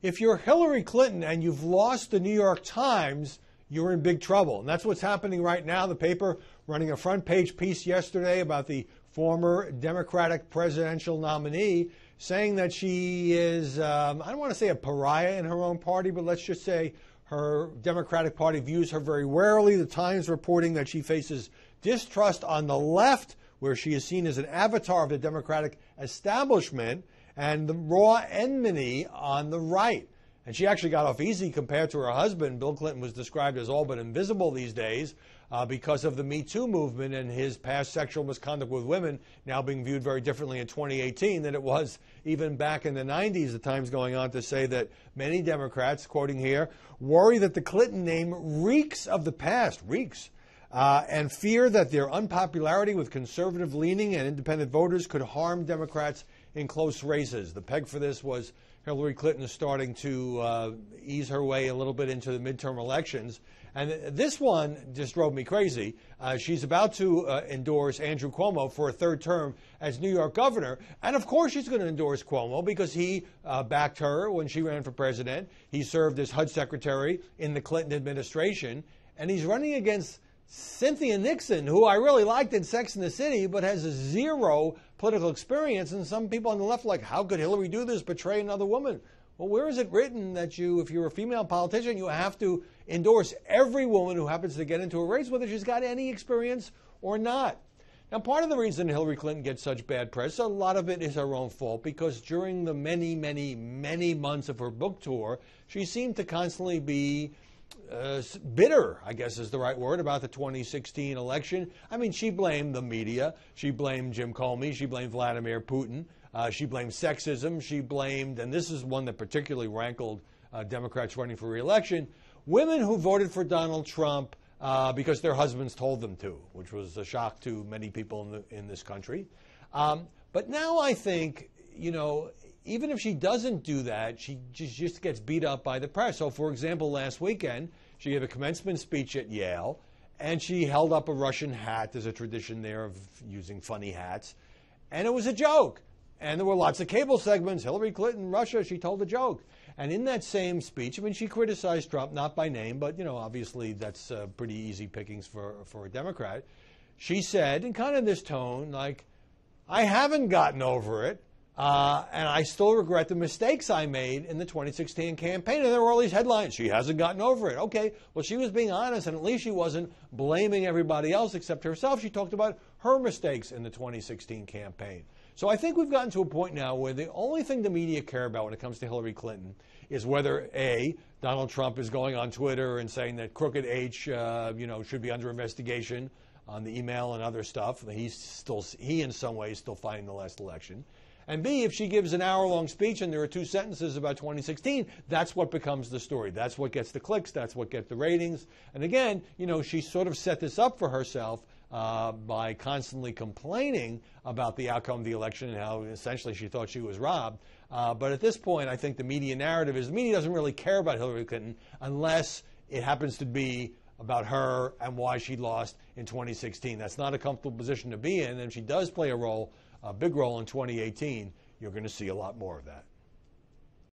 If you're Hillary Clinton and you've lost the New York Times, you're in big trouble. And that's what's happening right now. The paper running a front page piece yesterday about the former Democratic presidential nominee, saying that she is, I don't want to say a pariah in her own party, but let's just say her Democratic Party views her very warily. The Times reporting that she faces distrust on the left, where she is seen as an avatar of the Democratic establishment, and the raw enmity on the right. And she actually got off easy compared to her husband. Bill Clinton was described as all but invisible these days because of the Me Too movement and his past sexual misconduct with women now being viewed very differently in 2018 than it was even back in the 90s. The Times going on to say that many Democrats, quoting here, worry that the Clinton name reeks of the past, and fear that their unpopularity with conservative-leaning and independent voters could harm Democrats in close races. The peg for this was Hillary Clinton is starting to ease her way a little bit into the midterm elections. And this one just drove me crazy. She's about to endorse Andrew Cuomo for a third term as New York governor. And of course she's going to endorse Cuomo because he backed her when she ran for president. He served as HUD secretary in the Clinton administration. And he's running against Cynthia Nixon, who I really liked in Sex and the City, but has zero political experience. And some people on the left are like, how could Hillary do this, betray another woman? Well, where is it written that you, if you're a female politician, you have to endorse every woman who happens to get into a race, whether she's got any experience or not? Now, part of the reason Hillary Clinton gets such bad press, a lot of it is her own fault, because during the many months of her book tour, she seemed to constantly be bitter, I guess is the right word, about the 2016 election. I mean, she blamed the media. She blamed Jim Comey. She blamed Vladimir Putin. She blamed sexism. She blamed, and this is one that particularly rankled Democrats running for re-election, women who voted for Donald Trump because their husbands told them to, which was a shock to many people in this country. But now I think, you know, even if she doesn't do that, she just gets beat up by the press. So, for example, last weekend, she gave a commencement speech at Yale, and she held up a Russian hat. There's a tradition there of using funny hats. And it was a joke. And there were lots of cable segments. Hillary Clinton, Russia, she told a joke. And in that same speech, I mean, she criticized Trump, not by name, but, you know, obviously that's pretty easy pickings for a Democrat. She said, in kind of this tone, like, I haven't gotten over it. And I still regret the mistakes I made in the 2016 campaign. And there were all these headlines. She hasn't gotten over it. Okay, well, she was being honest, and at least she wasn't blaming everybody else except herself. She talked about her mistakes in the 2016 campaign. So I think we've gotten to a point now where the only thing the media care about when it comes to Hillary Clinton is whether, A, Donald Trump is going on Twitter and saying that Crooked H, should be under investigation on the email and other stuff. He in some ways still fighting the last election. And B, if she gives an hour-long speech and there are 2 sentences about 2016, that's what becomes the story. That's what gets the clicks. That's what gets the ratings. And again, you know, she sort of set this up for herself by constantly complaining about the outcome of the election and how essentially she thought she was robbed. But at this point, I think the media narrative is the media doesn't really care about Hillary Clinton unless it happens to be about her and why she lost in 2016. That's not a comfortable position to be in. And if she does play a big role in 2018, you're going to see a lot more of that.